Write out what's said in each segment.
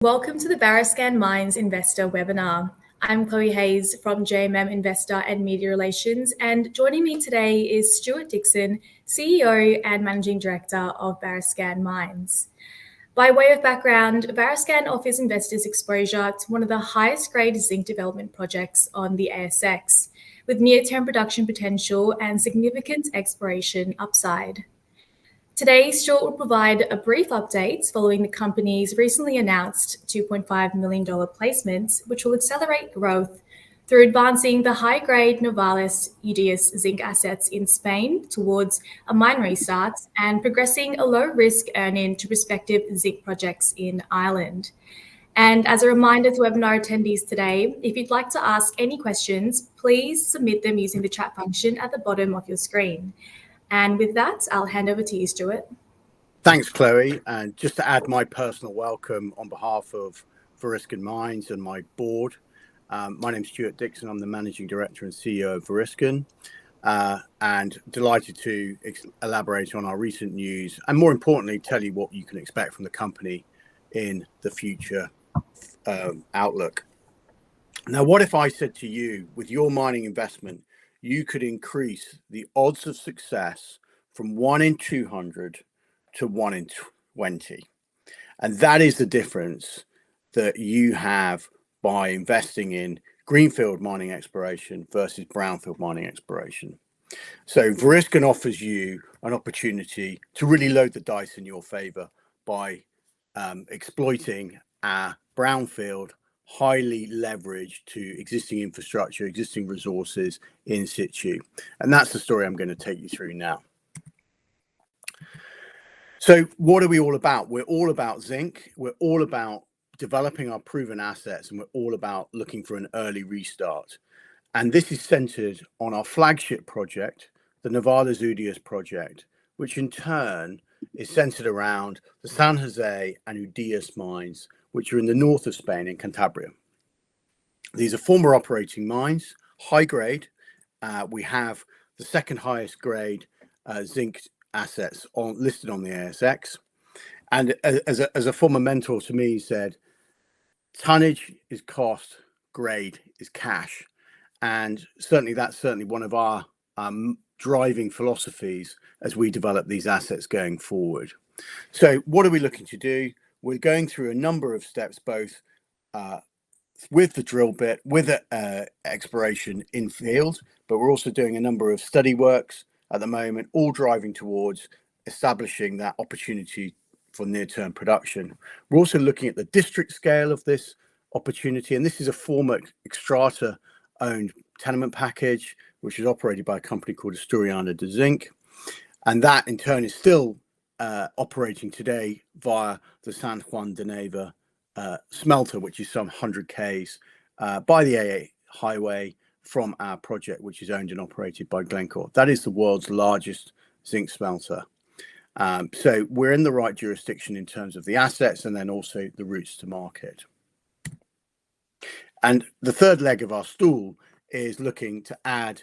Welcome to the Variscan Mines Investor webinar. I'm Chloe Hayes from JMM Investor and Media Relations, and joining me today is Stuart Dixon, CEO and Managing Director of Variscan Mines. By way of background, Variscan offers investors exposure to one of the highest grade zinc development projects on the ASX, with near-term production potential and significant exploration upside. Today, Stuart will provide a brief update following the company's recently announced $2.5 million placement, which will accelerate growth through advancing the high-grade Novalis UDS zinc assets in Spain towards a mine restart and progressing a low-risk earn-in to prospective zinc projects in Ireland. And as a reminder to webinar attendees today, if you'd like to ask any questions, please submit them using the chat function at the bottom of your screen. And with that, I'll hand over to you, Stuart. Thanks, Chloe. And just to add my personal welcome on behalf of Variscan Mines and my board, my name's Stuart Dixon. I'm the Managing Director and CEO of Variscan, and delighted to elaborate on our recent news and, more importantly, tell you what you can expect from the company in the future outlook. Now, what if I said to you, with your mining investment, you could increase the odds of success from 1 in 200 to 1 in 20. And that is the difference that you have by investing in greenfield mining exploration versus brownfield mining exploration. So Variscan offers you an opportunity to really load the dice in your favor by exploiting our brownfield, highly leveraged to existing infrastructure, existing resources in situ. And that's the story I'm going to take you through now. So what are we all about? We're all about zinc. We're all about developing our proven assets, and we're all about looking for an early restart. And this is centered on our flagship project, the Novalis UDS project, which in turn is centered around the San Jose and UDS mines, which are in the north of Spain in Cantabria. These are former operating mines, high grade. We have the second highest grade zinc assets listed on the ASX. And as a former mentor to me said, tonnage is cost, grade is cash. And that's one of our driving philosophies as we develop these assets going forward. So what are we looking to do? We're going through a number of steps, both with the drill bit, with exploration in field, but we're also doing a number of study works at the moment, all driving towards establishing that opportunity for near-term production. We're also looking at the district scale of this opportunity, and this is a former Xstrata-owned tenement package, which is operated by a company called Asturiana de Zinc, and that in turn is still operating today via the San Juan de Neva smelter, which is some 100 Ks by the A8 highway from our project, which is owned and operated by Glencore. That is the world's largest zinc smelter. So we're in the right jurisdiction in terms of the assets and then also the routes to market. And the third leg of our stool is looking to add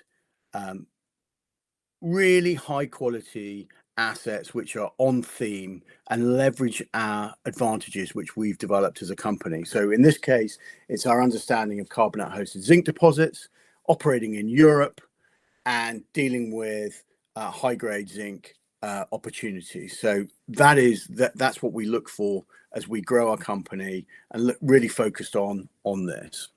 really high quality assets which are on theme and leverage our advantages which we've developed as a company. So in this case, it's our understanding of carbonate hosted zinc deposits, operating in Europe and dealing with high grade zinc opportunities. So that's what we look for as we grow our company and look really focused on this.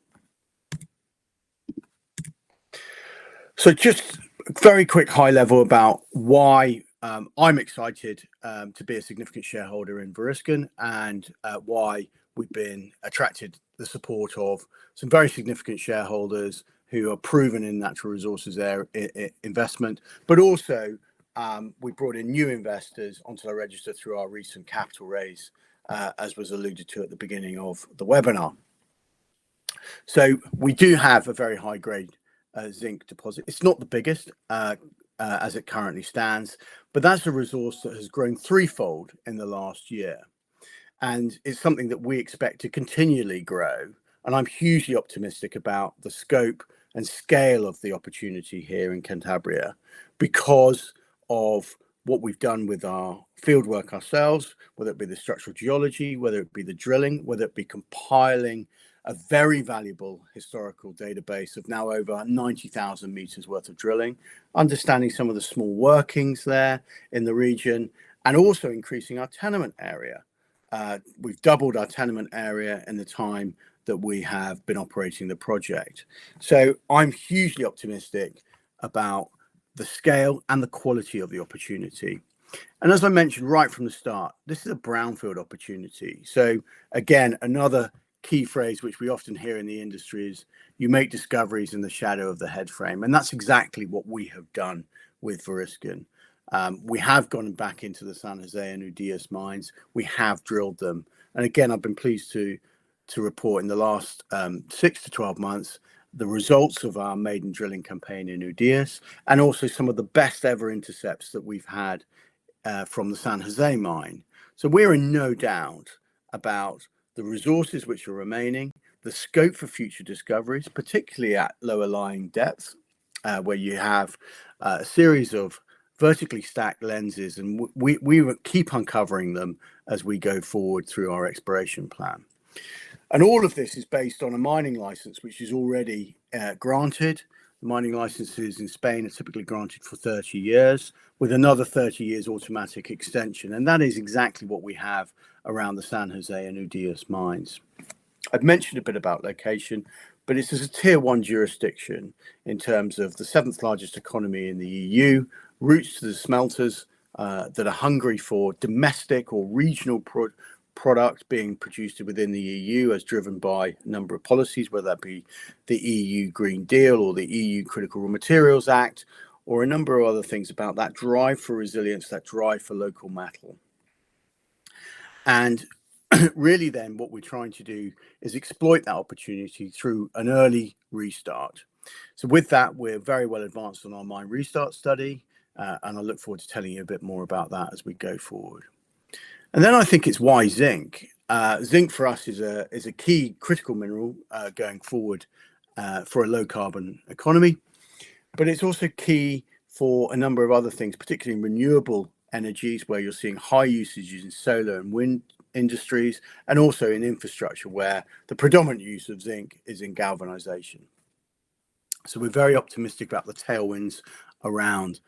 So just very quick high level about why I'm excited to be a significant shareholder in Variscan and why we've been attracted the support of some very significant shareholders who are proven in natural resources investment, but also we brought in new investors onto the register through our recent capital raise, as was alluded to at the beginning of the webinar. So we do have a very high grade zinc deposit. It's not the biggest as it currently stands, but that's a resource that has grown threefold in the last year. And it's something that we expect to continually grow. And I'm hugely optimistic about the scope and scale of the opportunity here in Cantabria because of what we've done with our field work ourselves, whether it be the structural geology, whether it be the drilling, whether it be compiling a very valuable historical database of now over 90,000 meters worth of drilling, understanding some of the small workings there in the region, and also increasing our tenement area. We've doubled our tenement area in the time that we have been operating the project. So I'm hugely optimistic about the scale and the quality of the opportunity. And as I mentioned right from the start, this is a brownfield opportunity. So again, another key phrase which we often hear in the industry is you make discoveries in the shadow of the headframe. And that's exactly what we have done with Variscan. We have gone back into the San Jose and Udias mines. We have drilled them. And again, I've been pleased to report in the last 6 to 12 months the results of our maiden drilling campaign in Udias, and also some of the best ever intercepts that we've had from the San Jose mine. So we're in no doubt about the resources which are remaining, the scope for future discoveries, particularly at lower lying depths, where you have a series of vertically stacked lenses, and we keep uncovering them as we go forward through our exploration plan. And all of this is based on a mining license which is already granted. The mining licenses in Spain are typically granted for 30 years with another 30 years automatic extension. And that is exactly what we have around the San Jose and Udias mines. I've mentioned a bit about location, but it's as a tier 1 jurisdiction in terms of the 7th largest economy in the EU, routes to the smelters that are hungry for domestic or regional product being produced within the EU as driven by a number of policies, whether that be the EU Green Deal or the EU Critical Raw Materials Act, or a number of other things about that drive for resilience, that drive for local metal. And really then what we're trying to do is exploit that opportunity through an early restart. So with that, we're very well advanced on our mine restart study, and I look forward to telling you a bit more about that as we go forward. And then I think it's why zinc. Zinc for us is a key critical mineral going forward for a low carbon economy, but it's also key for a number of other things, particularly in renewable energies, where you're seeing high usages in solar and wind industries, and also in infrastructure where the predominant use of zinc is in galvanization. So we're very optimistic about the tailwinds around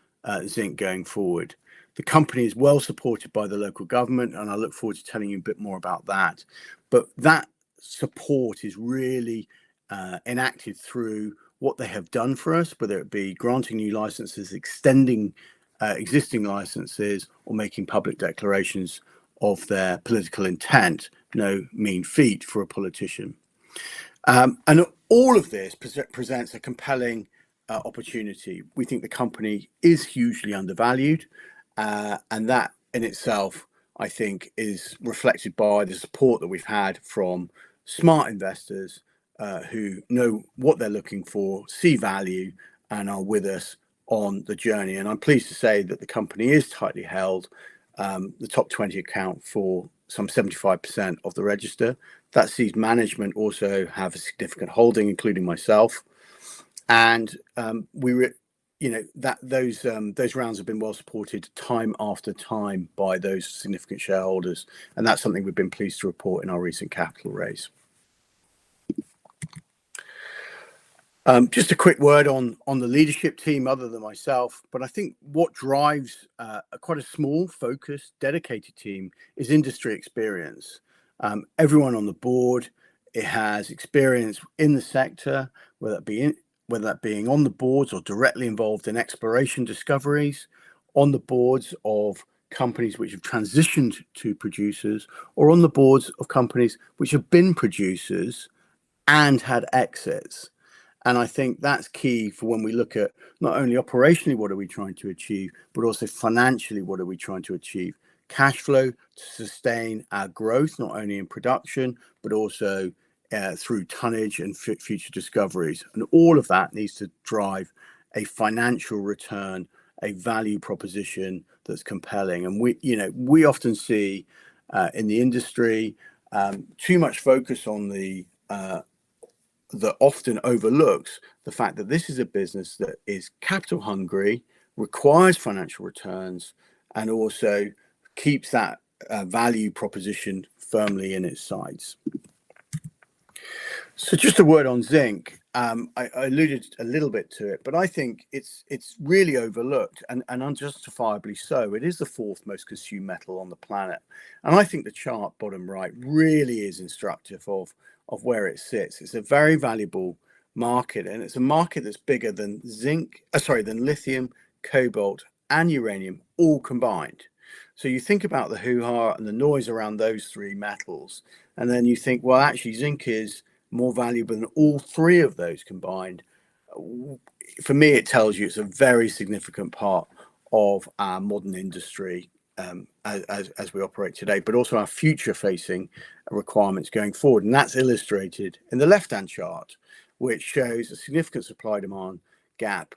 zinc going forward. The company is well supported by the local government, and I look forward to telling you a bit more about that. But that support is really enacted through what they have done for us, whether it be granting new licenses, extending existing licenses, or making public declarations of their political intent. No mean feat for a politician. And all of this presents a compelling opportunity. We think the company is hugely undervalued, and that in itself, I think, is reflected by the support that we've had from smart investors who know what they're looking for, see value, and are with us on the journey. And I'm pleased to say that the company is tightly held. The top 20 account for some 75% of the register. That sees management also have a significant holding, including myself. And those rounds have been well supported time after time by those significant shareholders, and that's something we've been pleased to report in our recent capital raise. Just a quick word on the leadership team, other than myself, but I think what drives quite a small, focused, dedicated team is industry experience. Everyone on the board, it has experience in the sector, whether that being on the boards or directly involved in exploration discoveries, on the boards of companies which have transitioned to producers, or on the boards of companies which have been producers and had exits. And I think that's key for when we look at not only operationally what are we trying to achieve, but also financially what are we trying to achieve. Cash flow to sustain our growth, not only in production, but also through tonnage and future discoveries. And all of that needs to drive a financial return, a value proposition that's compelling. And we often see in the industry too much focus on that often overlooks the fact that this is a business that is capital hungry, requires financial returns, and also keeps that value proposition firmly in its sights. So just a word on zinc. I alluded a little bit to it, but I think it's really overlooked and unjustifiably so. It is the fourth most consumed metal on the planet. And I think the chart bottom right really is instructive of where it sits. It's a very valuable market, and it's a market that's bigger than than lithium, cobalt, and uranium all combined. So you think about the hoo-ha and the noise around those three metals, and then you think, well, actually zinc is more valuable than all three of those combined. For me, it tells you it's a very significant part of our modern industry as we operate today, but also our future-facing requirements going forward. And that's illustrated in the left-hand chart, which shows a significant supply-demand gap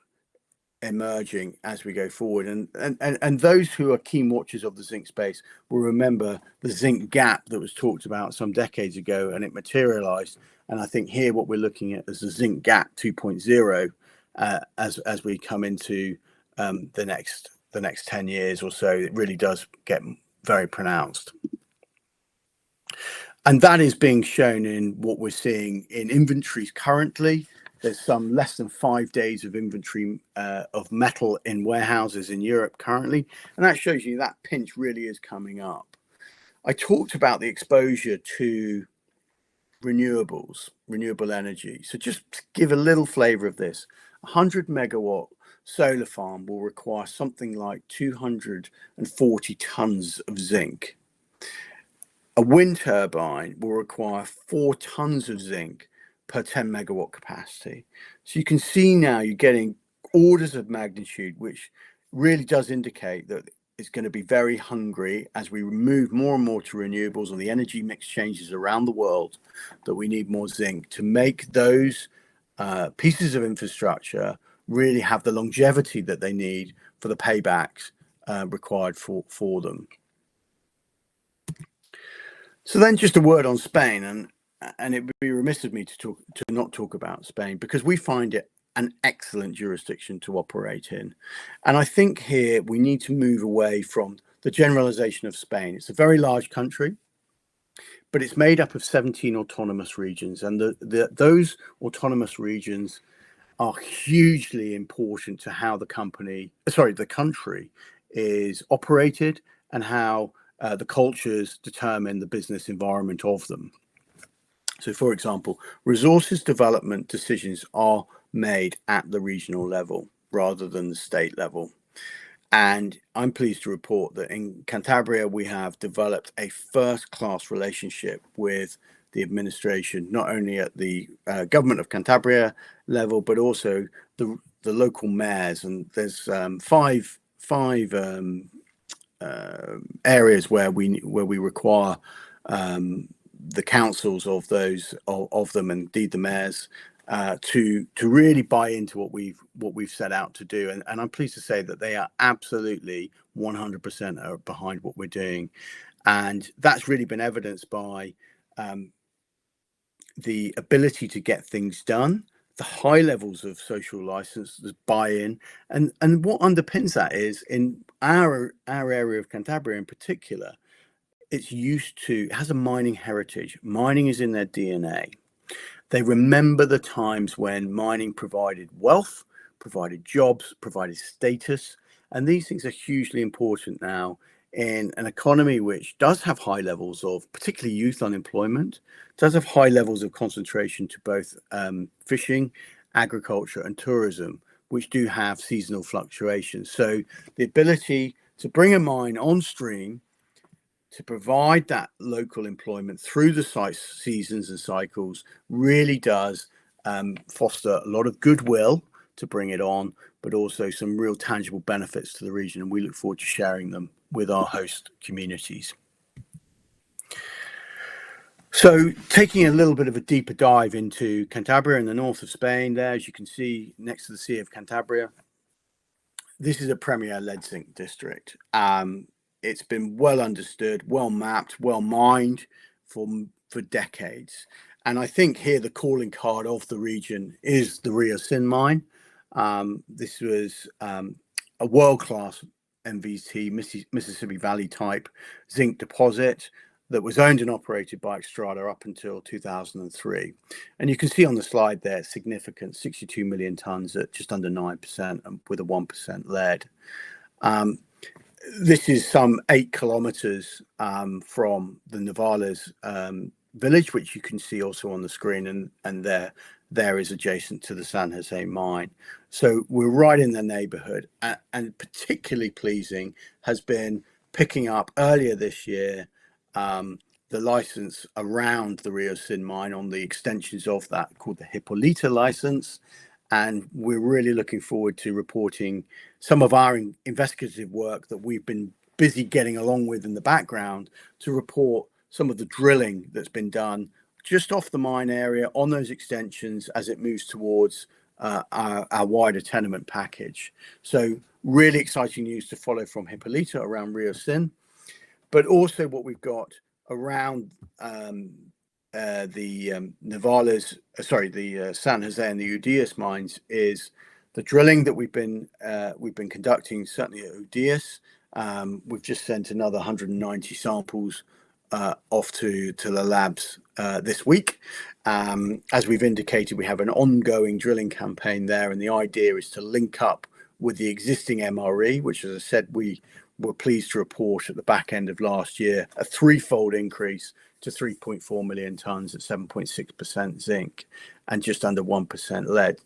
emerging as we go forward, and those who are keen watchers of the zinc space will remember the zinc gap that was talked about some decades ago, and it materialized. And I think here what we're looking at is the zinc gap 2.0 as we come into the next 10 years or so. It really does get very pronounced, and that is being shown in what we're seeing in inventories currently. There's some less than 5 days of inventory of metal in warehouses in Europe currently. And that shows you that pinch really is coming up. I talked about the exposure to renewables, renewable energy. So just to give a little flavor of this, 100 megawatt solar farm will require something like 240 tons of zinc. A wind turbine will require 4 tons of zinc per 10 megawatt capacity. So you can see now you're getting orders of magnitude, which really does indicate that it's going to be very hungry as we move more and more to renewables and the energy mix changes around the world, that we need more zinc to make those pieces of infrastructure really have the longevity that they need for the paybacks required for them. So then just a word on Spain, and it would be remiss of me to not talk about Spain, because we find it an excellent jurisdiction to operate in. And I think here we need to move away from the generalization of Spain. It's a very large country, but it's made up of 17 autonomous regions, and those autonomous regions are hugely important to how the country is operated and how the cultures determine the business environment of them. So, for example, resources development decisions are made at the regional level rather than the state level. And I'm pleased to report that in Cantabria, we have developed a first-class relationship with the administration, not only at the government of Cantabria level, but also the local mayors. And there's five areas where we require the councils of them, and indeed the mayors, to really buy into what we've set out to do. And I'm pleased to say that they are absolutely 100% behind what we're doing, and that's really been evidenced by the ability to get things done, the high levels of social license, the buy-in, and what underpins that is, in our area of Cantabria in particular, it has a mining heritage. Mining is in their DNA. They remember the times when mining provided wealth, provided jobs, provided status, and these things are hugely important now in an economy which does have high levels of, particularly youth unemployment, does have high levels of concentration to both fishing, agriculture, and tourism, which do have seasonal fluctuations. So the ability to bring a mine on stream, to provide that local employment through the seasons and cycles, really does foster a lot of goodwill to bring it on, but also some real tangible benefits to the region. And we look forward to sharing them with our host communities. So taking a little bit of a deeper dive into Cantabria in the north of Spain there, as you can see next to the Sea of Cantabria, this is a premier lead zinc district. It's been well understood, well mapped, well mined for decades. And I think here the calling card of the region is the Rio Sin mine. This was a world-class MVT, Mississippi Valley type zinc deposit that was owned and operated by Xstrata up until 2003. And you can see on the slide there, significant 62 million tons at just under 9% and with a 1% lead. This is some 8 kilometers from the Navales village, which you can see also on the screen, and there is adjacent to the San Jose mine. So we're right in the neighborhood, and particularly pleasing has been picking up earlier this year the license around the Rio Sin mine on the extensions of that called the Hippolyta license. And we're really looking forward to reporting some of our investigative work that we've been busy getting along with in the background to report some of the drilling that's been done just off the mine area on those extensions as it moves towards our wider tenement package. So really exciting news to follow from Hippolyta around Rio Sin, but also what we've got around the Navales, the San Jose and the Udias mines is the drilling that we've been conducting, certainly at Udias. We've just sent another 190 samples off to the labs this week. As we've indicated, we have an ongoing drilling campaign there, and the idea is to link up with the existing MRE, which, as I said, we were pleased to report at the back end of last year, a threefold increase to 3.4 million tons at 7.6% zinc and just under 1% lead.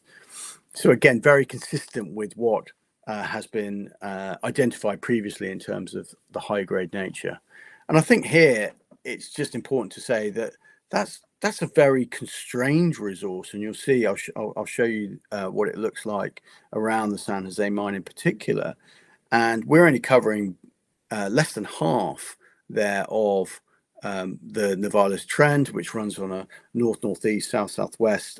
So again, very consistent with what has been identified previously in terms of the high grade nature. And I think here it's just important to say that that's a very constrained resource, and you'll see I'll show you what it looks like around the San Jose mine in particular. And we're only covering less than half there of the Navales trend, which runs on a north-northeast, south-southwest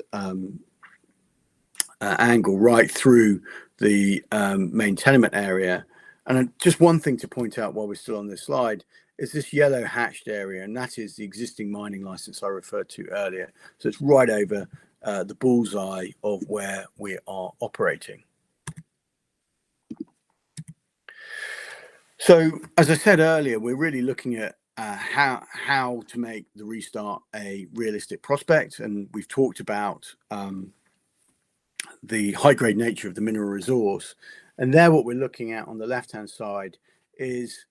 angle right through the main tenement area. And just one thing to point out while we're still on this slide is this yellow hatched area, and that is the existing mining license I referred to earlier. So it's right over the bullseye of where we are operating. So, as I said earlier, we're really looking at how to make the restart a realistic prospect, and we've talked about the high-grade nature of the mineral resource. And there, what we're looking at on the left-hand side is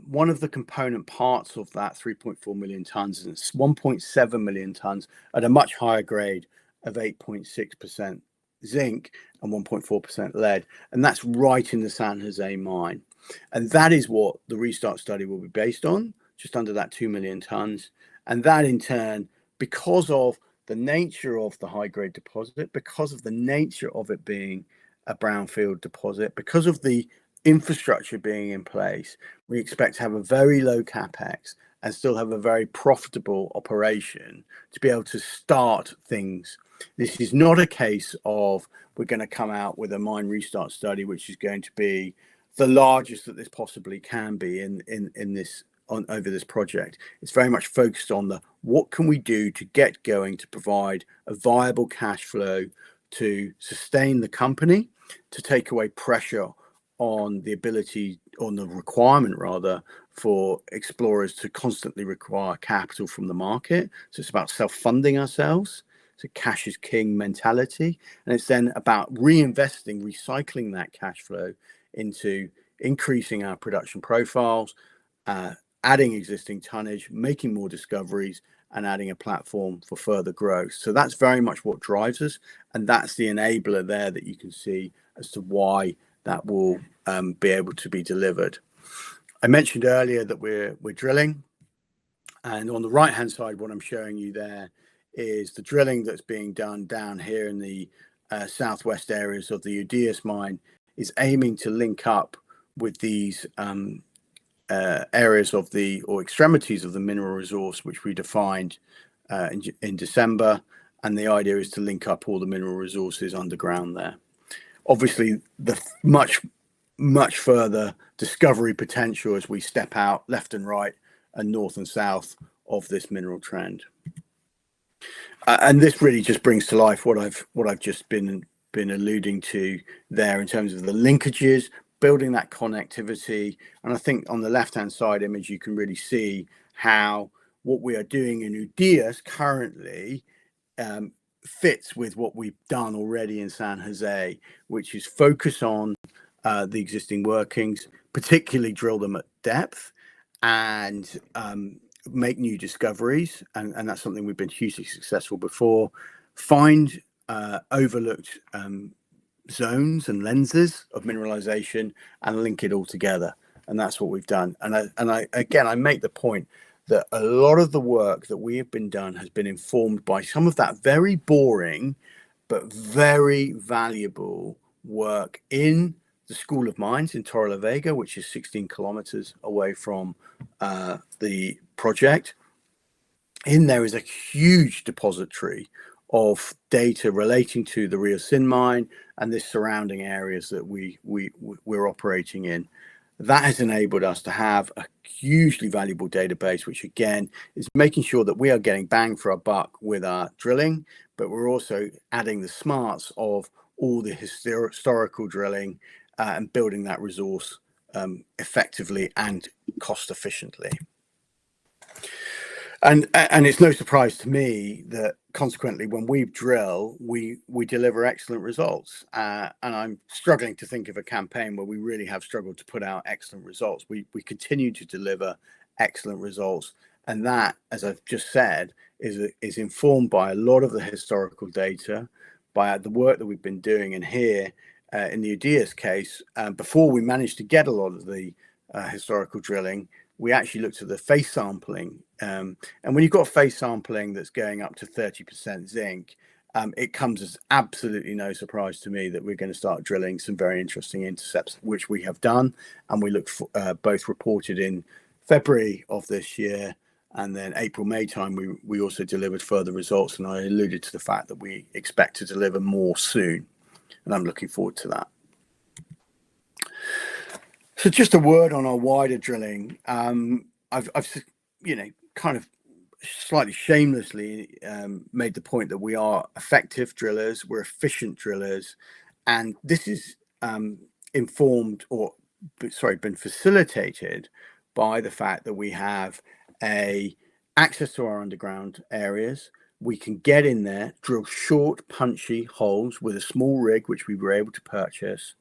one of the component parts of that 3.4 million tons, and it's 1.7 million tons at a much higher grade of 8.6% zinc and 1.4% lead, and that's right in the San Jose mine. And that is what the restart study will be based on, just under that 2 million tons. And that in turn, because of the nature of the high grade deposit, because of the nature of it being a brownfield deposit, because of the infrastructure being in place, we expect to have a very low capex and still have a very profitable operation to be able to start things. This is not a case of we're going to come out with a mine restart study, which is going to be the largest that this possibly can be in this over this project. It's very much focused on the what can we do to get going to provide a viable cash flow to sustain the company, to take away pressure on the ability, on the requirement rather, for explorers to constantly require capital from the market. So it's about self-funding ourselves. So cash is king mentality, and it's then about reinvesting, recycling that cash flow into increasing our production profiles, adding existing tonnage, making more discoveries, and adding a platform for further growth. So that's very much what drives us, and that's the enabler there that you can see as to why that will be able to be delivered. I mentioned earlier that we're drilling, and on the right hand side what I'm showing you there is the drilling that's being done down here in the southwest areas of the Udias mine is aiming to link up with these areas of the, or extremities of the mineral resource, which we defined in December. And the idea is to link up all the mineral resources underground there. Obviously, the much further discovery potential as we step out left and right and north and south of this mineral trend. And this really just brings to life what I've just been alluding to there in terms of the linkages building that connectivity. And I think on the left-hand side image, you can really see how what we are doing in UDIAS currently fits with what we've done already in San Jose, which is focus on the existing workings, particularly drill them at depth and make new discoveries. And that's something we've been hugely successful before. Find overlooked zones and lenses of mineralization and link it all together. And that's what we've done. And I make the point that a lot of the work that we have been done has been informed by some of that very boring but very valuable work in the School of Mines in Torre la Vega, which is 16 kilometers away from the project. In there is a huge depository of data relating to the Rio Sin mine and the surrounding areas that we're operating in. That has enabled us to have a hugely valuable database, which again is making sure that we are getting bang for our buck with our drilling, but we're also adding the smarts of all the historical drilling and building that resource effectively and cost efficiently. And it's no surprise to me that consequently, when we drill, we deliver excellent results. And I'm struggling to think of a campaign where we really have struggled to put out excellent results. We continue to deliver excellent results. And that, as I've just said, is informed by a lot of the historical data, by the work that we've been doing. And here in the UDIAS case, before we managed to get a lot of the historical drilling, we actually looked at the face sampling. And when you've got face sampling that's going up to 30% zinc, it comes as absolutely no surprise to me that we're going to start drilling some very interesting intercepts, which we have done. And we look for, both reported in February of this year, and then April, May time, we also delivered further results. And I alluded to the fact that we expect to deliver more soon. And I'm looking forward to that. So just a word on our wider drilling. I've kind of slightly shamelessly made the point that we are effective drillers, we're efficient drillers, and this is been facilitated by the fact that we have access to our underground areas. We can get in there, drill short, punchy holes with a small rig, which we were able to purchase.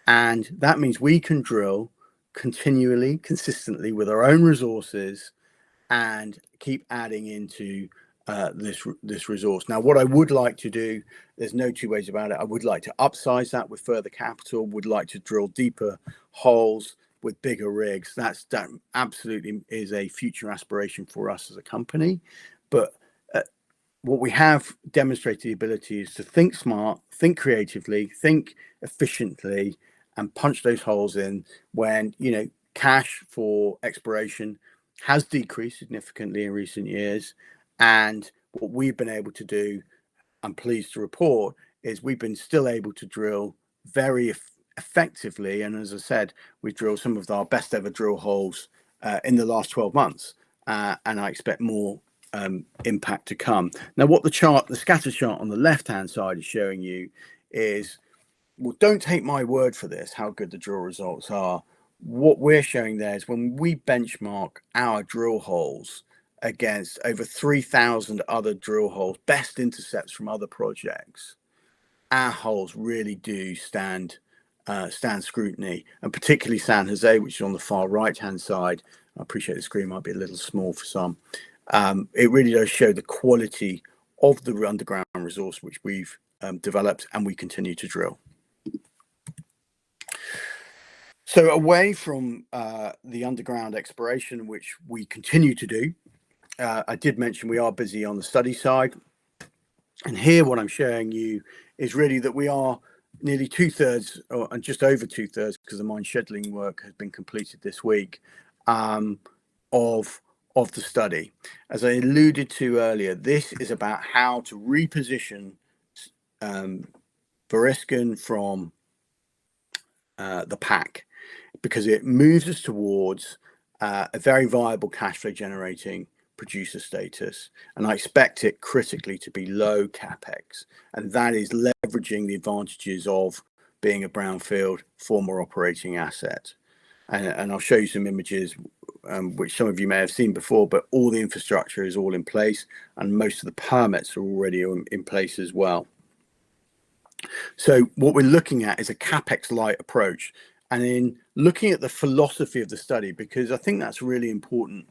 And that means we can drill continually, consistently with our own resources and keep adding into this resource. Now, what I would like to do, there's no two ways about it. I would like to upsize that with further capital, would like to drill deeper holes with bigger rigs. That absolutely is a future aspiration for us as a company. But what we have demonstrated the ability is to think smart, think creatively, think efficiently, and punch those holes in when, cash for exploration has decreased significantly in recent years. And what we've been able to do, I'm pleased to report, is we've been still able to drill very effectively. And as I said, we drilled some of our best ever drill holes in the last 12 months. And I expect more impact to come. Now, what the scatter chart on the left-hand side is showing you is, well, don't take my word for this, how good the drill results are. What we're showing there is when we benchmark our drill holes against over 3,000 other drill holes, best intercepts from other projects, our holes really do stand scrutiny, and particularly San Jose, which is on the far right-hand side. I appreciate the screen might be a little small for some. It really does show the quality of the underground resource which we've developed and we continue to drill. So away from the underground exploration, which we continue to do, I did mention we are busy on the study side. And here what I'm showing you is really that we are nearly 2/3 and just over 2/3, because the mine scheduling work has been completed this week, of the study. As I alluded to earlier, this is about how to reposition Variscan from the pack, because it moves us towards a very viable cash flow generating producer status. And I expect it critically to be low capex. And that is leveraging the advantages of being a brownfield former operating asset. And I'll show you some images, which some of you may have seen before, but all the infrastructure is all in place and most of the permits are already in place as well. So what we're looking at is a CapEx light approach. And in looking at the philosophy of the study, because I think that's really important,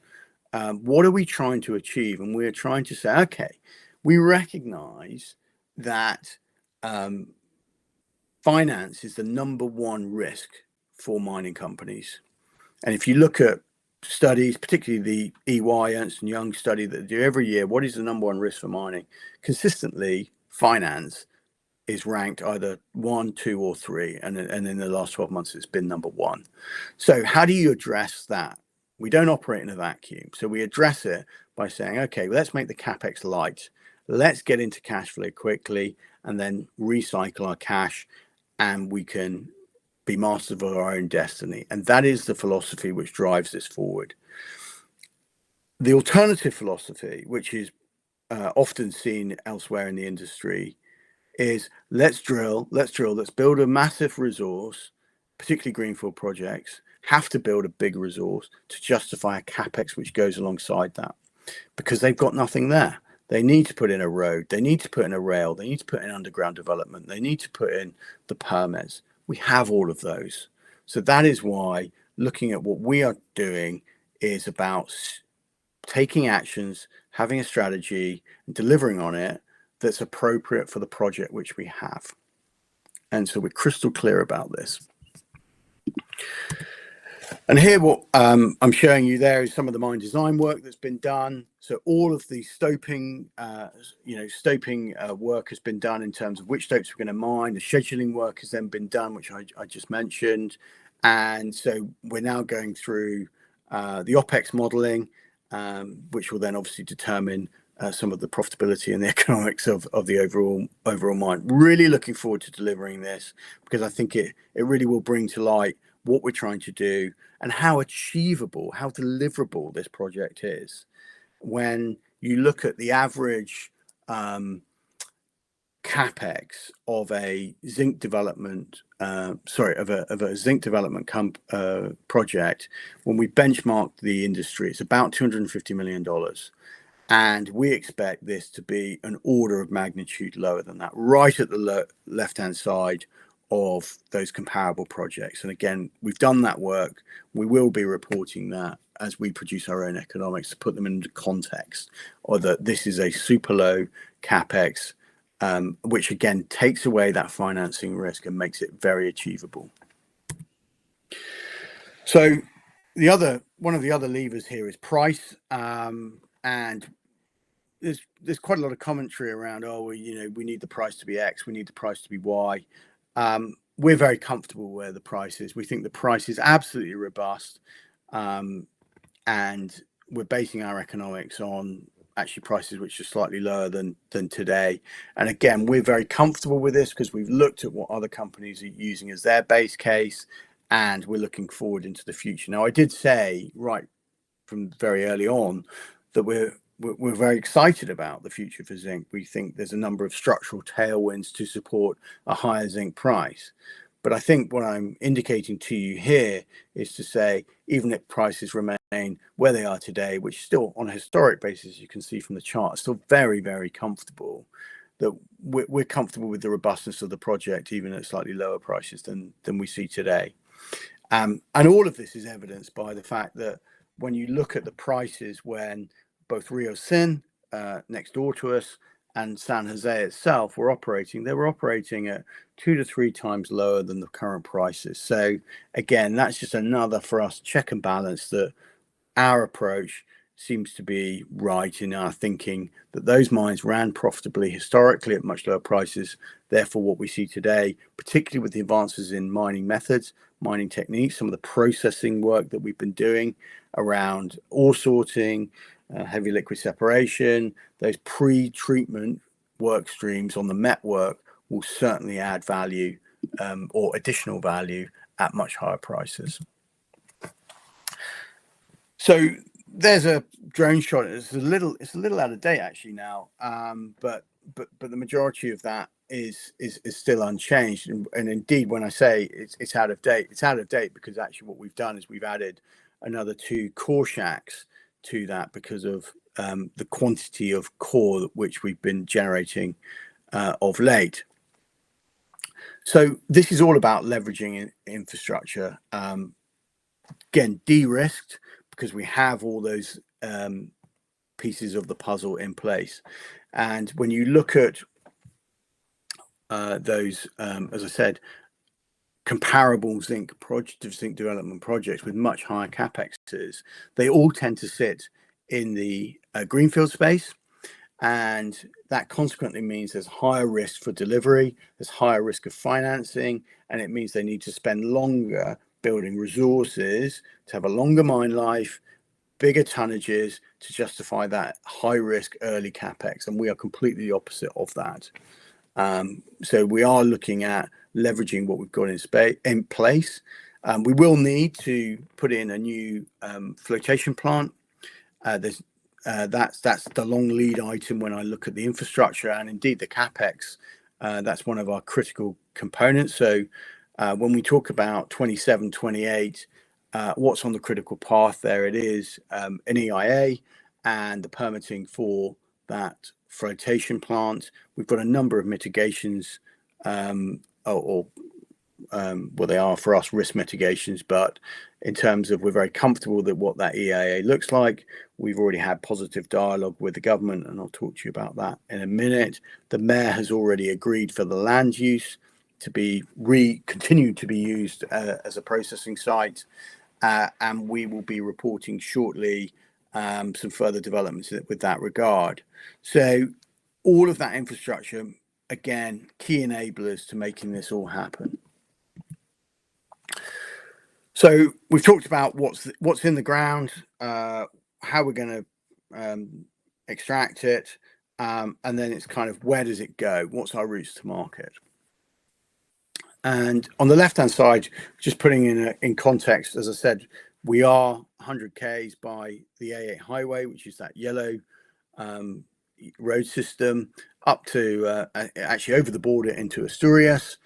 what are we trying to achieve? And we're trying to say, okay, we recognize that finance is the number one risk for mining companies. And if you look at studies, particularly the EY, Ernst & Young study that they do every year, what is the number one risk for mining? Consistently, finance is ranked either 1, 2, or 3. And in the last 12 months, it's been number 1. So how do you address that? We don't operate in a vacuum. So we address it by saying, okay, let's make the CapEx light. Let's get into cash flow quickly and then recycle our cash, and we can be masters of our own destiny. And that is the philosophy which drives this forward. The alternative philosophy, which is often seen elsewhere in the industry, is let's drill, let's build a massive resource, particularly greenfield projects, have to build a big resource to justify a CapEx which goes alongside that, because they've got nothing there. They need to put in a road, they need to put in a rail, they need to put in underground development, they need to put in the permits. We have all of those. So that is why looking at what we are doing is about taking actions, having a strategy, and delivering on it that's appropriate for the project which we have. And so we're crystal clear about this. And here what I'm showing you there is some of the mine design work that's been done. So all of the stoping, work has been done in terms of which stopes we're going to mine. The scheduling work has then been done, which I just mentioned. And so we're now going through the OPEX modeling, which will then obviously determine some of the profitability and the economics of the overall mine. Really looking forward to delivering this, because I think it really will bring to light what we're trying to do and how achievable, how deliverable this project is. When you look at the average capex of a zinc development, of a zinc development project, when we benchmark the industry, it's about $250 million. And we expect this to be an order of magnitude lower than that, right at the left-hand side of those comparable projects. And again, we've done that work. We will be reporting that as we produce our own economics to put them into context, or that this is a super low capex, which again takes away that financing risk and makes it very achievable. So one of the other levers here is price, and there's quite a lot of commentary around, we need the price to be X, we need the price to be Y. We're very comfortable where the price is. We think the price is absolutely robust, and we're basing our economics on actually prices which are slightly lower than today. And again, we're very comfortable with this because we've looked at what other companies are using as their base case, and we're looking forward into the future. Now, I did say right from very early on that we're very excited about the future for zinc. We think there's a number of structural tailwinds to support a higher zinc price. But I think what I'm indicating to you here is to say, even if prices remain where they are today, which still on a historic basis, you can see from the chart, are still very, very comfortable, that we're comfortable with the robustness of the project, even at slightly lower prices than we see today. And all of this is evidenced by the fact that when you look at the prices when both Rio Sin, next door to us, and San Jose itself they were operating at 2 to 3 times lower than the current prices. So again, that's just another for us check and balance that our approach seems to be right in our thinking, that those mines ran profitably historically at much lower prices. Therefore, what we see today, particularly with the advances in mining methods, mining techniques, some of the processing work that we've been doing around ore sorting, heavy liquid separation, those pre-treatment work streams on the met work will certainly add value, or additional value at much higher prices. So there's a drone shot. It's a little out of date actually now, but the majority of that is still unchanged, and indeed, when I say it's out of date, it's out of date because actually what we've done is we've added another 2 core shacks to that because of the quantity of core which we've been generating of late. So this is all about leveraging infrastructure, again de-risked because we have all those pieces of the puzzle in place. And when you look at those, as I said, comparable zinc development projects with much higher capexes, they all tend to sit in the greenfield space, and that consequently means there's higher risk for delivery, there's higher risk of financing, and it means they need to spend longer building resources to have a longer mine life, bigger tonnages to justify that high risk early capex, and we are completely the opposite of that. So we are looking at leveraging what we've got in place. We will need to put in a new flotation plant. That's the long lead item when I look at the infrastructure, and indeed the capex. That's one of our critical components. So when we talk about 27, 28, what's on the critical path there? It is an EIA and the permitting for that flotation plant. We've got a number of mitigations, well, they are for us risk mitigations, but in terms of we're very comfortable that what that EIA looks like. We've already had positive dialogue with the government, and I'll talk to you about that in a minute. The mayor has already agreed for the land use to be continued to be used as a processing site, and we will be reporting shortly some further developments with that regard. So all of that infrastructure, again, key enablers to making this all happen. So we've talked about what's in the ground, how we're going to extract it, and then it's kind of where does it go? What's our routes to market? And on the left-hand side, just putting in context, as I said, we are 100 k's by the A8 highway, which is that yellow road system, up to actually over the border into Asturias.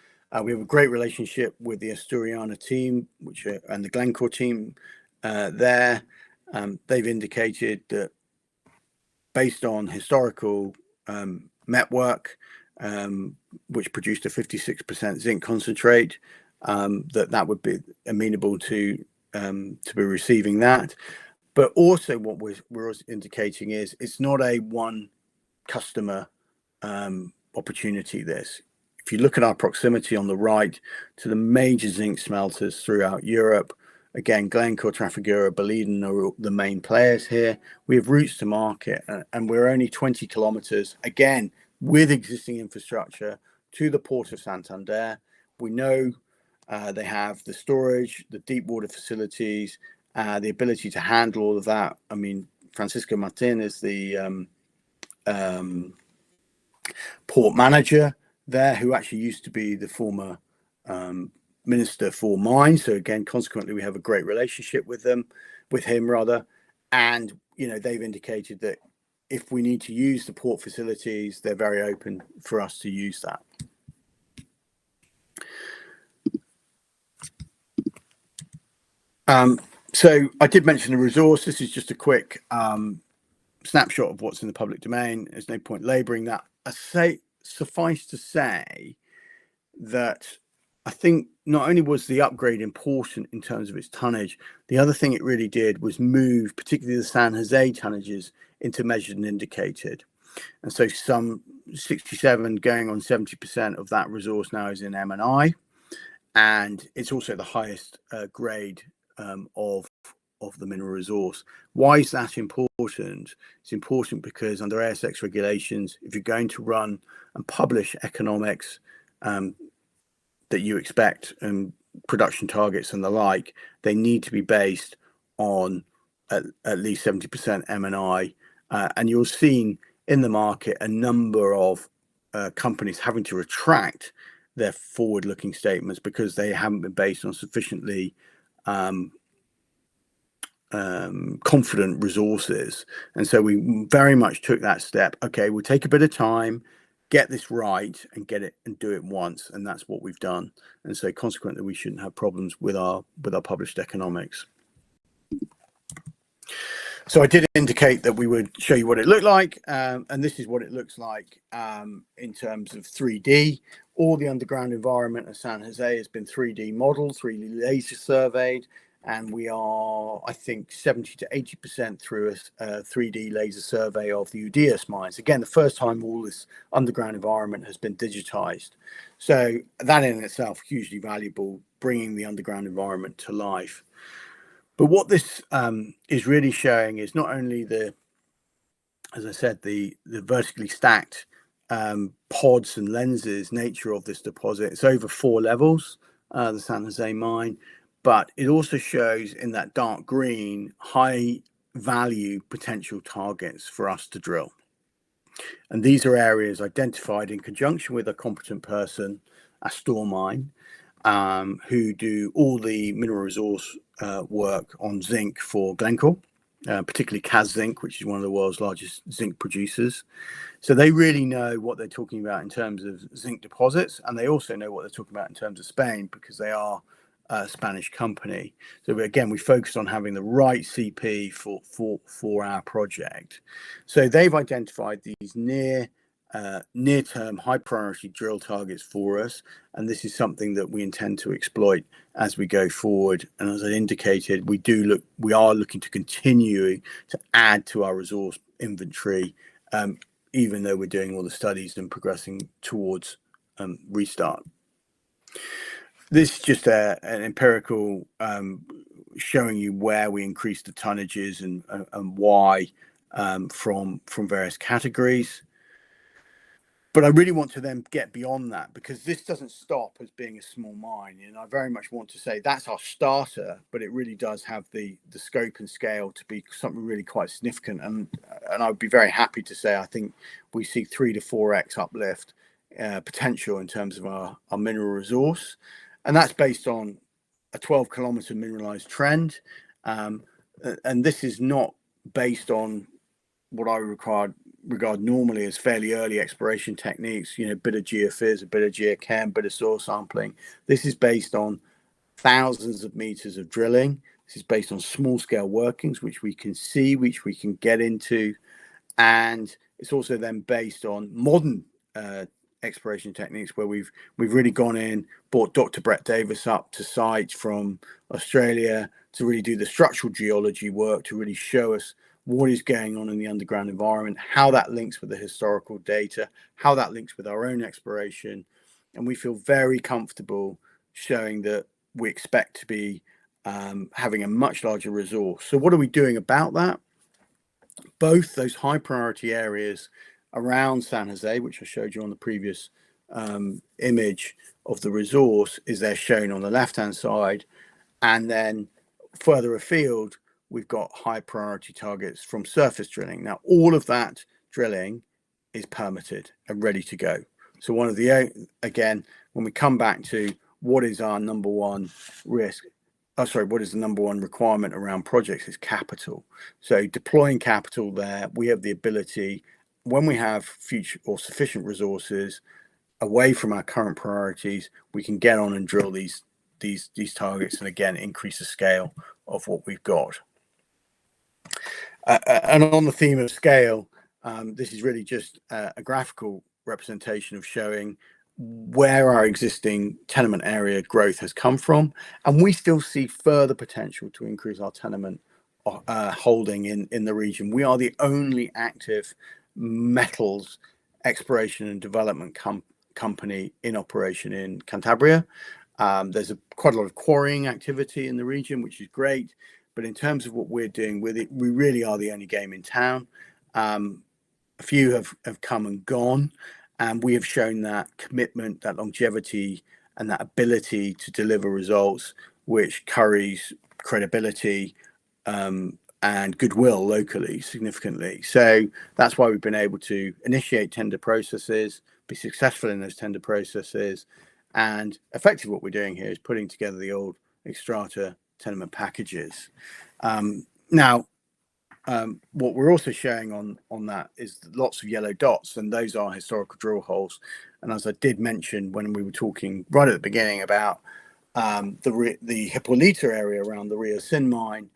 We have a great relationship with the Asturiana team, and the Glencore team there. They've indicated that based on historical network, which produced a 56% zinc concentrate, that would be amenable to be receiving that. But also what we're also indicating is it's not a one customer opportunity. This, if you look at our proximity on the right to the major zinc smelters throughout Europe, again, Glencore, Trafigura, Boliden are the main players here. We have routes to market, and we're only 20 kilometers, again, with existing infrastructure to the port of Santander. We know they have the storage, the deep water facilities, the ability to handle all of that. I mean, Francisco Martin is the port manager there, who actually used to be the former Minister for Mines. So again, consequently, we have a great relationship with him, and they've indicated that if we need to use the port facilities, they're very open for us to use that. So I did mention the resource. This is just a quick snapshot of what's in the public domain. There's no point labouring that. Suffice to say that I think not only was the upgrade important in terms of its tonnage, the other thing it really did was move particularly the San Jose tonnages into measured and indicated. And so some 67 going on 70% of that resource now is in M&I, and it's also the highest grade of the mineral resource. Why is that important? It's important because under ASX regulations, if you're going to run and publish economics that you expect and production targets and the like, they need to be based on at least 70% M&I. And you're seeing in the market a number of companies having to retract their forward-looking statements because they haven't been based on sufficiently confident resources. And so we very much took that step. Okay, we'll take a bit of time, get this right and get it and do it once, and that's what we've done. And so consequently, we shouldn't have problems with our published economics. So I did indicate that we would show you what it looked like, and this is what it looks like in terms of 3D. All the underground environment of San Jose has been 3D modeled, 3D laser surveyed, and we are, I think, 70 to 80% through a 3D laser survey of the Udias mines. Again, the first time all this underground environment has been digitized. So that in itself, hugely valuable, bringing the underground environment to life. But what this is really showing is not only as I said, the vertically stacked pods and lenses nature of this deposit. It's over 4 levels, the San Jose mine, but it also shows in that dark green high value potential targets for us to drill. And these are areas identified in conjunction with a competent person, a store mine, who do all the mineral resource work on zinc for Glencore, particularly Kazzinc, which is one of the world's largest zinc producers. So they really know what they're talking about in terms of zinc deposits, and they also know what they're talking about in terms of Spain, because they are a Spanish company. So again, we focused on having the right CP for our project. So they've identified these near-term high priority drill targets for us, and this is something that we intend to exploit as we go forward. And as I indicated, we are looking to continue to add to our resource inventory, even though we're doing all the studies and progressing towards restart. This is just an empirical showing you where we increased the tonnages and why from various categories. But I really want to then get beyond that, because this doesn't stop as being a small mine. And I very much want to say that's our starter, but it really does have the scope and scale to be something really quite significant. And I'd be very happy to say I think we see 3 to 4x uplift potential in terms of our mineral resource. And that's based on a 12-kilometer mineralized trend. And this is not based on what I regard normally as fairly early exploration techniques, a bit of geophys, a bit of geochem, a bit of soil sampling. This is based on thousands of meters of drilling. This is based on small scale workings, which we can see, which we can get into. And it's also then based on modern exploration techniques, where we've really gone in, brought Dr. Brett Davis up to site from Australia to really do the structural geology work, to really show us what is going on in the underground environment, how that links with the historical data, how that links with our own exploration. And we feel very comfortable showing that we expect to be having a much larger resource. So what are we doing about that? Both those high priority areas around San Jose, which I showed you on the previous image of the resource, is there shown on the left hand side. And then further afield, we've got high priority targets from surface drilling. Now, all of that drilling is permitted and ready to go. So again, when we come back to what is our number one risk, what is the number one requirement around projects, is capital. So deploying capital there, we have the ability, when we have future or sufficient resources away from our current priorities, we can get on and drill these targets, and again increase the scale of what we've got. And on the theme of scale, this is really just a graphical representation of showing where our existing tenement area growth has come from, and we still see further potential to increase our tenement holding in the region. We are the only active metals exploration and development company in operation in Cantabria. There's quite a lot of quarrying activity in the region, which is great. But in terms of what we're doing with it, we really are the only game in town. A few have come and gone, and we have shown that commitment, that longevity, and that ability to deliver results, which carries credibility and goodwill locally significantly. So that's why we've been able to initiate tender processes, be successful in those tender processes, and effectively what we're doing here is putting together the old Xstrata tenement packages. Now, what we're also showing on that is lots of yellow dots, and those are historical drill holes. And as I did mention when we were talking right at the beginning about the Hippolyta area around the Rio Sin mine,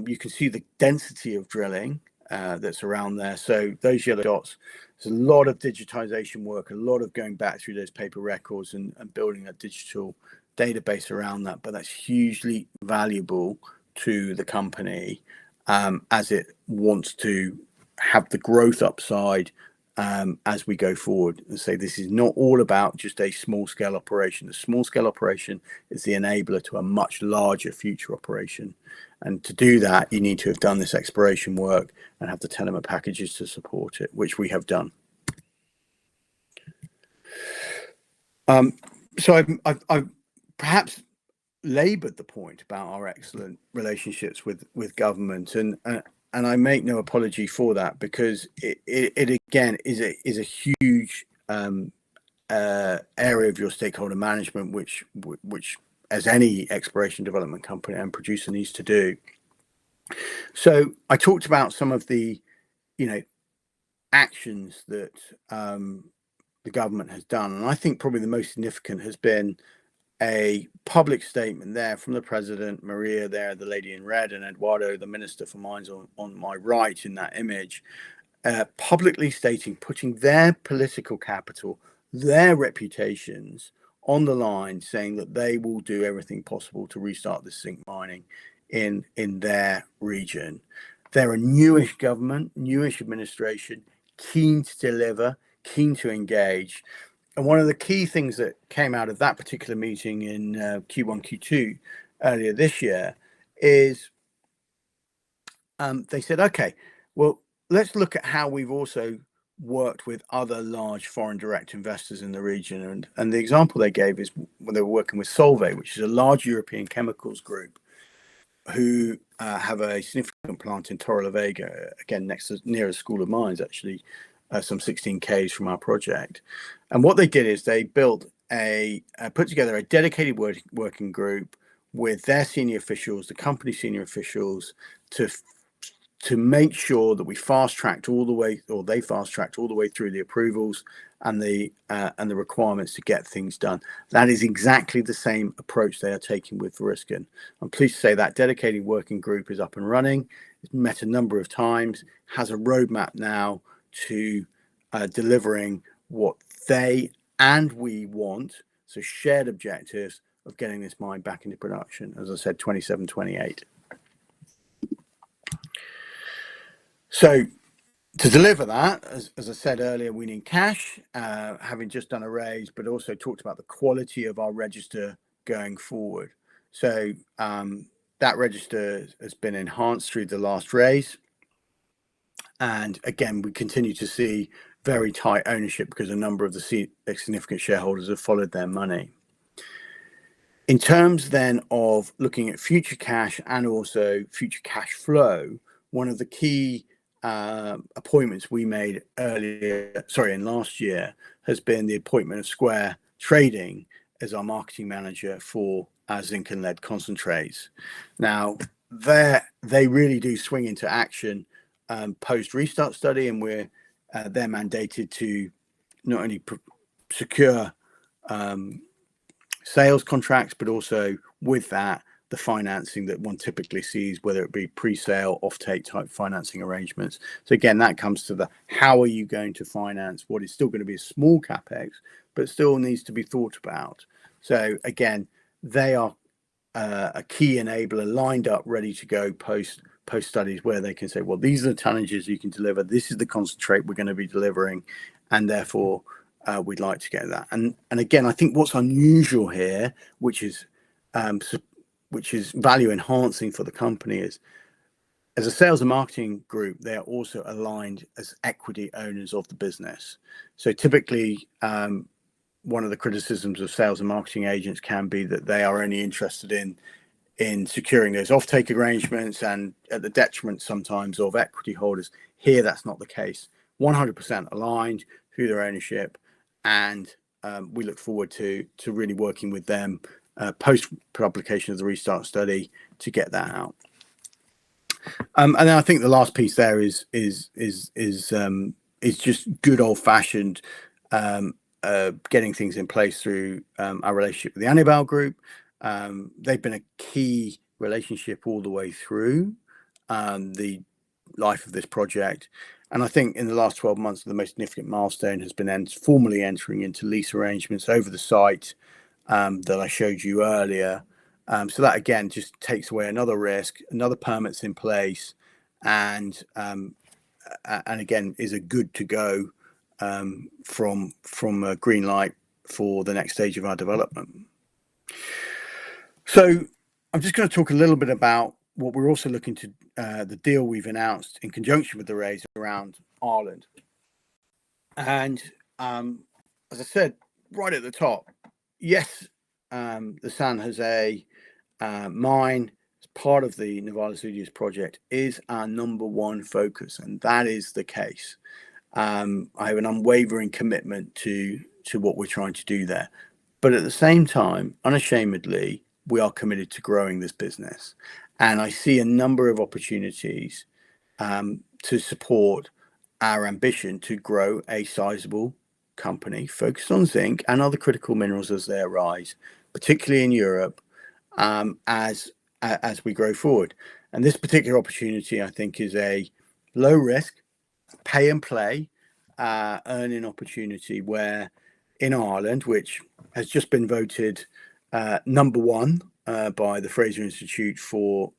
you can see the density of drilling that's around there. So those yellow dots, there's a lot of digitization work, a lot of going back through those paper records and building a digital database around that. But that's hugely valuable to the company as it wants to have the growth upside as we go forward. And say this is not all about just a small scale operation. The small scale operation is the enabler to a much larger future operation. And to do that, you need to have done this exploration work and have the tenement packages to support it, which we have done. So I've perhaps laboured the point about our excellent relationships with government, and I make no apology for that, because it again is a huge area of your stakeholder management, which as any exploration development company and producer needs to do. So I talked about some of the actions that the government has done, and I think probably the most significant has been a public statement there from the president, Maria there, the lady in red, and Eduardo, the minister for mines on my right in that image, publicly stating, putting their political capital, their reputations on the line, saying that they will do everything possible to restart the zinc mining in their region. They're a newish government, newish administration, keen to deliver, keen to engage. And one of the key things that came out of that particular meeting in Q1, Q2 earlier this year is they said, okay, well, let's look at how we've also worked with other large foreign direct investors in the region. And the example they gave is when they were working with Solvay, which is a large European chemicals group who have a significant plant in Torrelavega, again, near a school of mines, actually, some 16 Ks from our project. And what they did is they built put together a dedicated working group with their senior officials, the company senior officials, to make sure that we fast-tracked all the way, or they fast-tracked all the way through the approvals and the requirements to get things done. That is exactly the same approach they are taking with Variscan. I'm pleased to say that dedicated working group is up and running. It's met a number of times, has a roadmap now to delivering what they and we want, so shared objectives of getting this mine back into production, as I said, 27, 28. So to deliver that, as I said earlier, we need cash, having just done a raise, but also talked about the quality of our register going forward. So that register has been enhanced through the last raise. And again, we continue to see very tight ownership because a number of the significant shareholders have followed their money. In terms then of looking at future cash and also future cash flow, one of the key appointments we made in last year has been the appointment of Square Trading as our marketing manager for our zinc and lead concentrates. Now, they really do swing into action post restart study, and they're mandated to not only secure sales contracts, but also with that the financing that one typically sees, whether it be pre-sale, off-take type financing arrangements. So again, that comes to the how are you going to finance what is still going to be a small capex, but still needs to be thought about. So again, they are a key enabler lined up, ready to go post studies, where they can say, well, these are the tonnages you can deliver. This is the concentrate we're going to be delivering, and therefore we'd like to get that. And again, I think what's unusual here, which is value enhancing for the company, is as a sales and marketing group, they are also aligned as equity owners of the business. So typically, one of the criticisms of sales and marketing agents can be that they are only interested in securing those offtake arrangements and at the detriment sometimes of equity holders. Here, that's not the case. 100% aligned through their ownership, and we look forward to really working with them post publication of the restart study to get that out. And then I think the last piece there is just good old fashioned getting things in place through our relationship with the Annibal Group. They've been a key relationship all the way through the life of this project. And I think in the last 12 months, the most significant milestone has been formally entering into lease arrangements over the site that I showed you earlier. So that again just takes away another risk, another permit's in place, and again is a good to go from a green light for the next stage of our development. So I'm just going to talk a little bit about what we're also looking to the deal we've announced in conjunction with the raise around Ireland. And as I said right at the top, yes, the San Jose mine as part of the Nevada Studios project is our number one focus, and that is the case. I have an unwavering commitment to what we're trying to do there, but at the same time, unashamedly, we are committed to growing this business, and I see a number of opportunities to support our ambition to grow a sizable company focused on zinc and other critical minerals as they arise, particularly in Europe, as we grow forward. And this particular opportunity, I think, is a low risk, pay and play earning opportunity where in Ireland, which has just been voted number one by the Fraser Institute for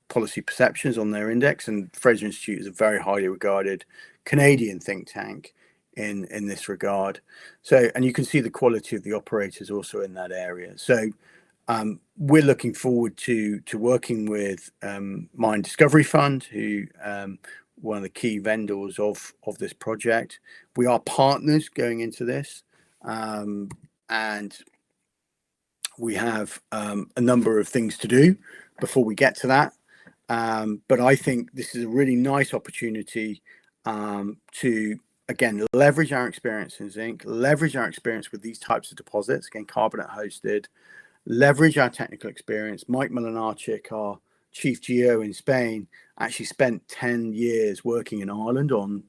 policy perceptions on their index, and Fraser Institute is a very highly regarded Canadian think tank in this regard. So, and you can see the quality of the operators also in that area. So we're looking forward to working with Mine Discovery Fund, who one of the key vendors of this project. We are partners going into this, and we have a number of things to do before we get to that. But I think this is a really nice opportunity to, again, leverage our experience in zinc, leverage our experience with these types of deposits, again, carbonate hosted, leverage our technical experience. Mike Milanarczyk, our chief geo in Spain, actually spent 10 years working in Ireland on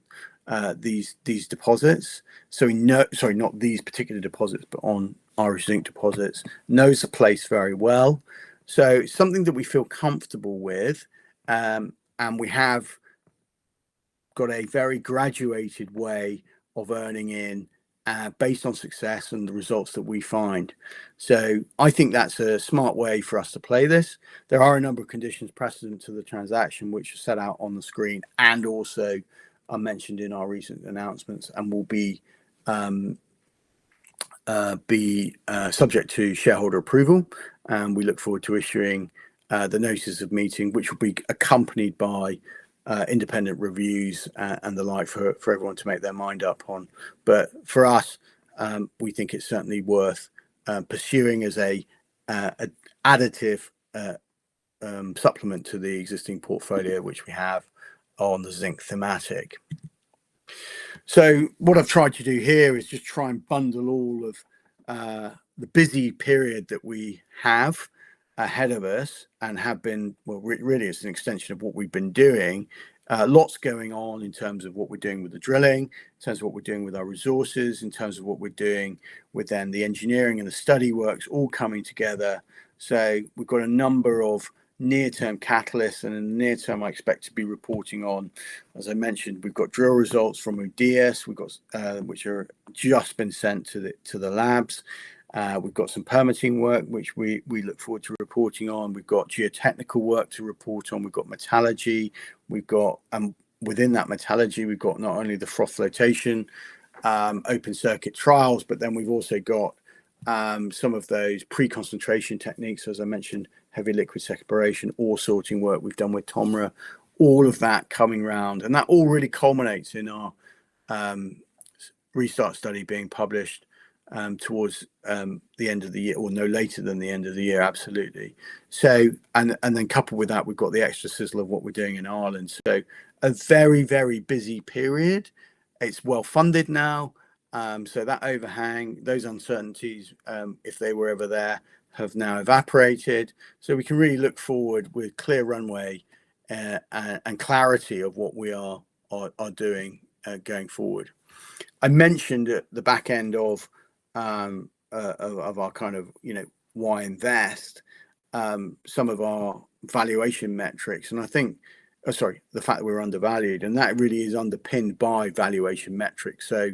these deposits. So he sorry, not these particular deposits, but on Irish zinc deposits, knows the place very well. So it's something that we feel comfortable with, and we have got a very graduated way of earning in based on success and the results that we find. So I think that's a smart way for us to play this. There are a number of conditions precedent to the transaction which are set out on the screen and also are mentioned in our recent announcements and will be subject to shareholder approval. And we look forward to issuing the notices of meeting, which will be accompanied by independent reviews and the like for everyone to make their mind up on. But for us, we think it's certainly worth pursuing as a additive supplement to the existing portfolio which we have on the zinc thematic. So what I've tried to do here is just try and bundle all of the busy period that we have ahead of us and have been, well, really it's an extension of what we've been doing. Lots going on in terms of what we're doing with the drilling, in terms of what we're doing with our resources, in terms of what we're doing with then the engineering and the study works all coming together. So we've got a number of near-term catalysts, and in the near term I expect to be reporting on, as I mentioned, we've got drill results from ODS, we've got which are just been sent to the labs. We've got some permitting work which we look forward to reporting on. We've got geotechnical work to report on. We've got metallurgy. We've got within that metallurgy we've got not only the froth flotation open circuit trials, but then we've also got some of those pre-concentration techniques, as I mentioned, heavy liquid separation, ore sorting work we've done with Tomra, all of that coming round, and that all really culminates in our restart study being published towards the end of the year, or no later than the end of the year, absolutely. So, and then coupled with that, we've got the extra sizzle of what we're doing in Ireland. So a very, very busy period. It's well funded now. So that overhang, those uncertainties, if they were ever there, have now evaporated. So we can really look forward with clear runway and clarity of what we are doing going forward. I mentioned at the back end of our kind of, why invest, some of our valuation metrics, and I think, the fact that we're undervalued, and that really is underpinned by valuation metrics. So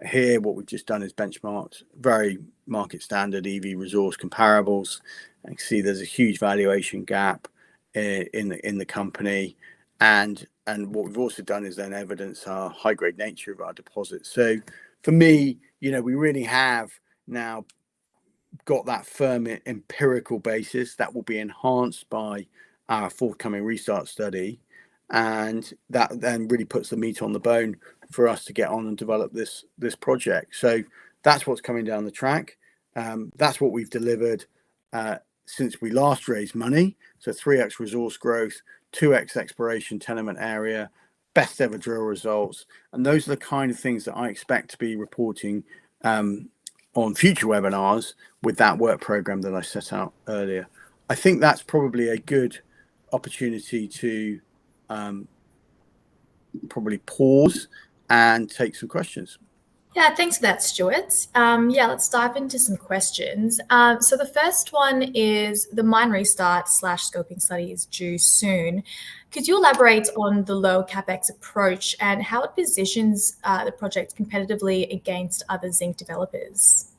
here, what we've just done is benchmarked very market standard EV resource comparables. I can see there's a huge valuation gap in the company, and what we've also done is then evidence our high grade nature of our deposits. So for me, we really have now got that firm empirical basis that will be enhanced by our forthcoming restart study, and that then really puts the meat on the bone for us to get on and develop this project. So that's what's coming down the track. That's what we've delivered since we last raised money. So 3x resource growth, 2x exploration tenement area, best ever drill results, and those are the kind of things that I expect to be reporting on future webinars with that work program that I set out earlier. I think that's probably a good opportunity to probably pause and take some questions. Yeah, thanks for that, Stuart. Let's dive into some questions. So the first one is the mine restart / scoping study is due soon. Could you elaborate on the low CapEx approach and how it positions the project competitively against other zinc developers?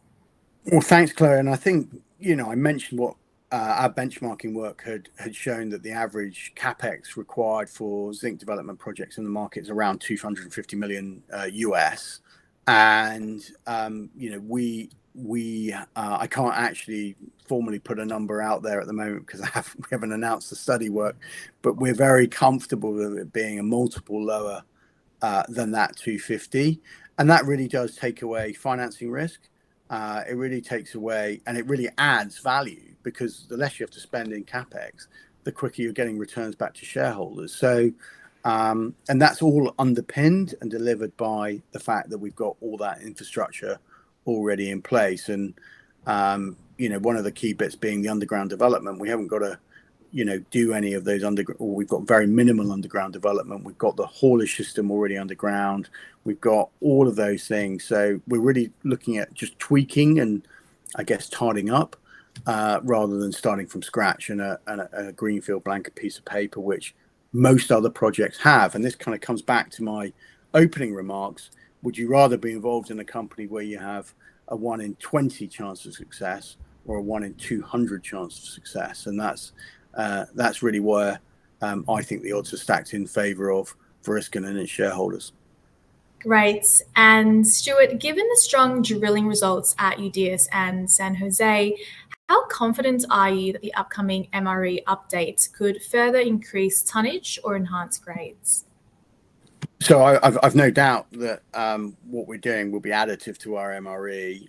Well, thanks, Chloe. And I think, I mentioned what our benchmarking work had shown, that the average CapEx required for zinc development projects in the market is around 250 million US. And I can't actually formally put a number out there at the moment because we haven't announced the study work, but we're very comfortable with it being a multiple lower than that 250, and that really does take away financing risk. It really takes away, and it really adds value, because the less you have to spend in CapEx, the quicker you're getting returns back to shareholders. So and that's all underpinned and delivered by the fact that we've got all that infrastructure already in place. And one of the key bits being the underground development. We haven't got to do any of those we've got very minimal underground development. We've got the haulage system already underground. We've got all of those things. So we're really looking at just tweaking and, I guess, tidying up rather than starting from scratch and a greenfield blank piece of paper, which most other projects have. And this kind of comes back to my opening remarks. Would you rather be involved in a company where you have a 1 in 20 chance of success or a 1 in 200 chance of success? And that's really where I think the odds are stacked in favor of Variscan and its shareholders. Great. And Stuart, given the strong drilling results at UDS and San Jose, how confident are you that the upcoming MRE update could further increase tonnage or enhance grades? So I've no doubt that what we're doing will be additive to our MRE.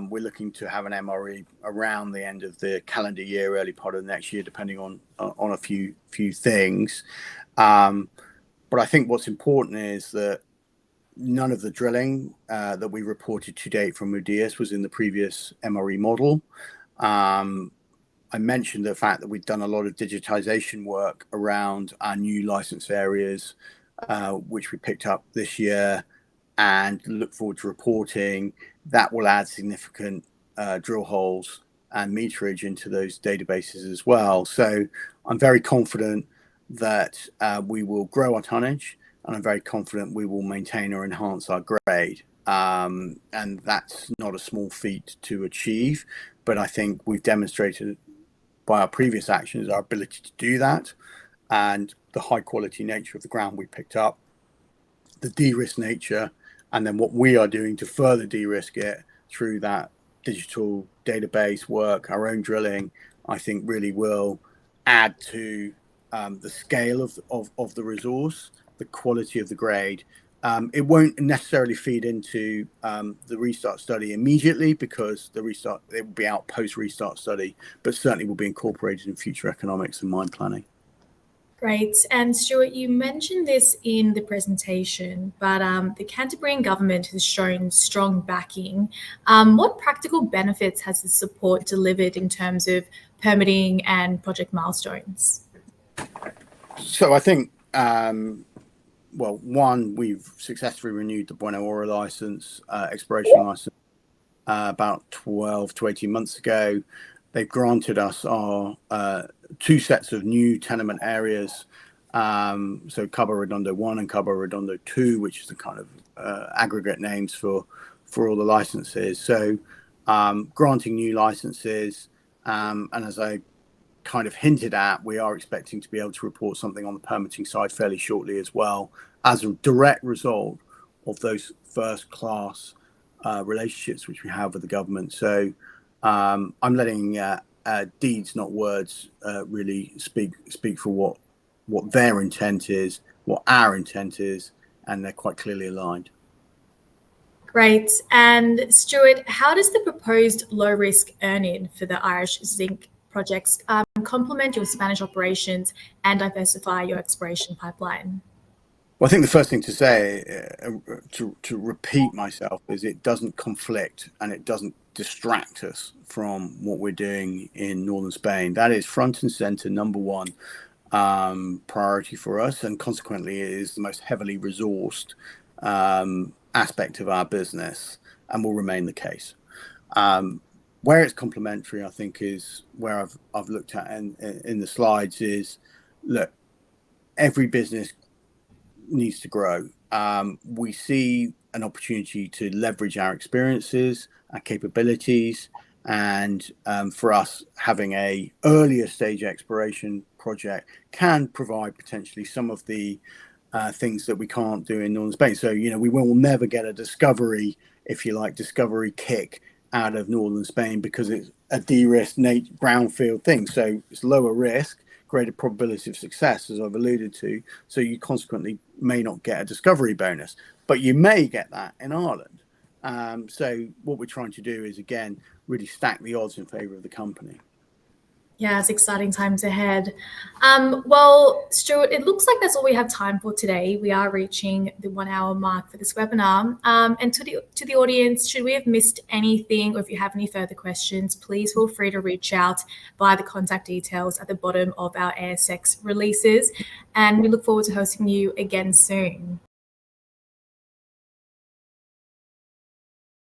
We're looking to have an MRE around the end of the calendar year, early part of next year, depending on a few things. But I think what's important is that none of the drilling that we reported to date from UDS was in the previous MRE model. I mentioned the fact that we've done a lot of digitization work around our new license areas, which we picked up this year, and look forward to reporting. That will add significant drill holes and meterage into those databases as well. So I'm very confident that we will grow our tonnage, and I'm very confident we will maintain or enhance our grade. And that's not a small feat to achieve, but I think we've demonstrated by our previous actions our ability to do that, and the high quality nature of the ground we picked up, the de-risk nature, and then what we are doing to further de-risk it through that digital database work, our own drilling, I think really will add to the scale of the resource, the quality of the grade. It won't necessarily feed into the restart study immediately, because it will be out post restart study, but certainly will be incorporated in future economics and mine planning. Great. And Stuart, you mentioned this in the presentation, but the Canterbury government has shown strong backing. What practical benefits has the support delivered in terms of permitting and project milestones? So I think, well, one, we've successfully renewed the Bueno Oro license, exploration license, about 12 to 18 months ago. They've granted us our two sets of new tenement areas. So Cabo Redondo 1 and Cabo Redondo 2, which is the kind of aggregate names for all the licenses. So granting new licenses, and as I kind of hinted at, we are expecting to be able to report something on the permitting side fairly shortly as well, as a direct result of those first class relationships which we have with the government. So I'm letting deeds, not words, really speak for what their intent is, what our intent is, and they're quite clearly aligned. Great. And Stuart, how does the proposed low-risk earn-in for the Irish zinc projects complement your Spanish operations and diversify your exploration pipeline? Well, I think the first thing to say, to repeat myself, is it doesn't conflict and it doesn't distract us from what we're doing in northern Spain. That is front and center, number one priority for us, and consequently it is the most heavily resourced aspect of our business and will remain the case. Where it's complementary, I think, is where I've looked at in the slides is, look, every business needs to grow. We see an opportunity to leverage our experiences, our capabilities, and for us, having a earlier stage exploration project can provide potentially some of the things that we can't do in northern Spain. So, we will never get a discovery, if you like, discovery kick out of northern Spain because it's a de-risked brownfield thing. So it's lower risk, greater probability of success, as I've alluded to. So you consequently may not get a discovery bonus, but you may get that in Ireland. So what we're trying to do is, again, really stack the odds in favour of the company. Yeah, it's exciting times ahead. Well, Stuart, it looks like that's all we have time for today. We are reaching the 1 hour mark for this webinar. And to the audience, should we have missed anything, or if you have any further questions, please feel free to reach out via the contact details at the bottom of our ASX releases. And we look forward to hosting you again soon.